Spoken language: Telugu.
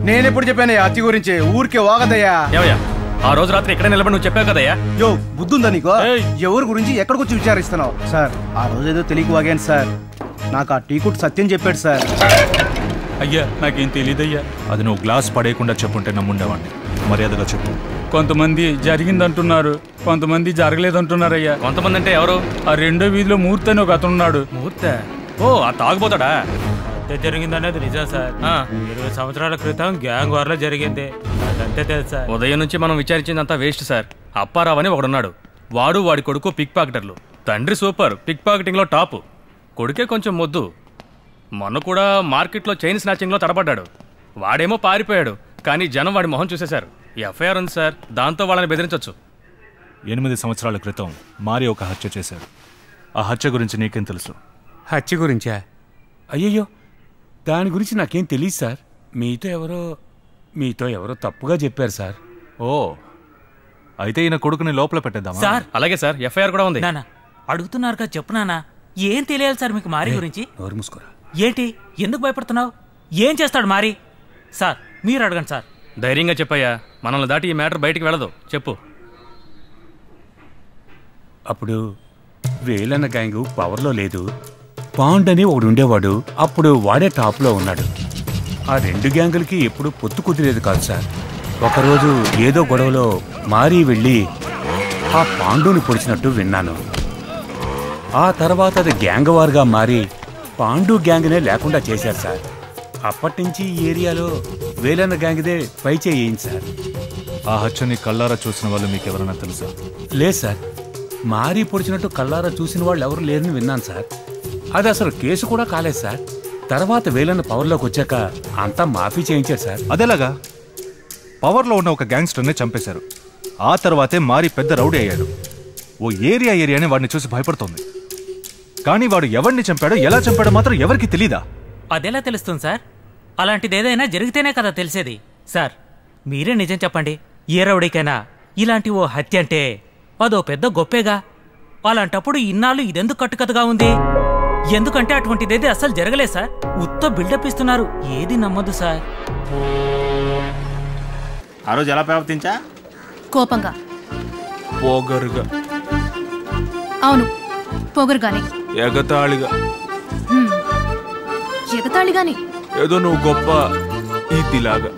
నేనెప్పుడు చెప్పానయ్యా హత్య గురించి? ఊరికే వాగదయ్యా. ఆ రోజు రాత్రి ఇక్కడ నిలబడి నువ్వు చెప్పావు కదయ్యా. యో బుద్ధుందా నీకు? ఎవరి గురించి ఎక్కడికొచ్చి విచారిస్తున్నావు? సార్ ఆ రోజు ఏదో తెలియక వాగాను సార్. నాకు ఆ టీ కొట్టు సత్యం చెప్పాడు సార్. అయ్యా నాకేం తెలియదయ్యా. అది నువ్వు గ్లాస్ పడేయకుండా చెప్పుంటే నమ్ముండేవాడిని. మర్యాదగా చెప్పు. కొంతమంది జరిగిందంటున్నారు, కొంతమంది జరగలేదంటున్నారయ్యా. కొంతమంది అంటే ఎవరు? ఆ రెండో వీధిలో మూర్తి అని ఒక అతను ఉన్నాడు. మూర్తి? ఓ ఆ తాగుపోతాడా? జరిగిందనేది నిజం సార్. 20 సంవత్సరాల క్రితం గ్యాంగ్ వార్ లో జరిగింది. అదంతే తెలుసా? ఉదయం నుంచి మనం విచారించిందంతా వేస్ట్ సార్. అప్పారావు అని ఒకడున్నాడు. వాడి కొడుకు పిక్ పాకెటర్లు. తండ్రి సూపర్, పిక్ పాకెటింగ్ లో టాప్. కొడుకే కొంచెం మొద్దు. మొన్న కూడా మార్కెట్లో చైన్ స్నాచింగ్ లో తడబడ్డాడు. వాడేమో పారిపోయాడు, కానీ జనం వాడి మొహం చూసేశారు. ఎఫ్ఐఆర్ ఉంది సార్, దాంతో వాళ్ళని బెదిరించవచ్చు. 8 సంవత్సరాల క్రితం మారి ఒక హత్య చేశారు. ఆ హత్య గురించి నీకేం తెలుసు? హత్య గురించా? అయ్యయ్యో, దాని గురించి నాకేం తెలియదు సార్. మీతో ఎవరో తప్పుగా చెప్పారు సార్. ఓ అయితే ఈయన కొడుకుని లోపల పెట్టేద్దామా? సార్ అలాగే సార్, ఎఫ్ఐఆర్ కూడా ఉంది. నానా అడుగుతున్నారు కదా, చెప్పు నానా. ఏం తెలియాలి సార్ మీకు మారి గురించి? నోరు మూసుకోరా. ఏంటి, ఎందుకు భయపడుతున్నావు? ఏం చేస్తాడు మారి? సార్ మీరు అడగండి సార్. ధైర్యంగా చెప్పయ్యా, మనల్ని దాటి ఈ మ్యాటర్ బయటికి వెళ్ళదు. చెప్పు. అప్పుడు వేలన్న గ్యాంగ్ పవర్లో లేదు. పాండ్ అని ఒకడు ఉండేవాడు. అప్పుడు వాడే టాప్లో ఉన్నాడు. ఆ రెండు గ్యాంగులకి ఎప్పుడు పొత్తు కుదిరేది కాదు సార్. ఒకరోజు ఏదో గొడవలో మారి వెళ్ళి ఆ పాండుని పొడిచినట్టు విన్నాను. ఆ తర్వాత అది గ్యాంగ్ వార్గా మారి పాండు గ్యాంగ్నే లేకుండా చేశారు సార్. అప్పటి నుంచి ఈ ఏరియాలో వేలన్న గ్యాంగ్దే పై చేయింది సార్. ఆ హత్యని కళ్ళారా చూసిన వాళ్ళు మీకు ఎవరైనా తెలుసా? లేదు సార్, మారి పొడిచినట్టు కళ్ళారా చూసిన వాళ్ళు ఎవరు లేరని విన్నాను సార్. అది అసలు కేసు కూడా కాలేదు సార్. తర్వాత వేలన్న పవర్లోకి వచ్చాక అంతా మాఫీ చేయించారు సార్. అదేలాగా? పవర్లో ఉన్న ఒక గ్యాంగ్స్టర్నే చంపేశారు. ఆ తర్వాతే మారి పెద్ద రౌడీ అయ్యాడు. ఓ ఏరియాని వాడిని చూసి భయపడుతోంది. కానీ వాడు ఎవరిని చంపాడో, ఎలా చంపాడో మాత్రం ఎవరికి తెలీదా? అదెలా తెలుస్తుంది సార్? అలాంటిది ఏదైనా జరిగితేనే కదా తెలిసేది. సార్ మీరే నిజం చెప్పండి, ఏ రౌడీకైనా ఇలాంటి ఓ హత్య అంటే అదో పెద్ద గొప్పేగా. అలాంటప్పుడు ఇన్నాళ్ళు ఇదెందుకు కట్టుకథగా ఉంది? ఎందుకంటే అటువంటిదేది అసలు జరగలేదు సార్. ఉత్త బిల్డప్ ఇస్తున్నారు. ఏది నమ్మదు సార్. ఆ రోజు ఎలా ప్రవర్తించా? కోపంగా, పొగరుగా. అవును పొగరుగానే, ఎగతాళిగా. ఎగతాళిగానే. ఏదో నువ్వు గొప్ప ఈతిలాగా.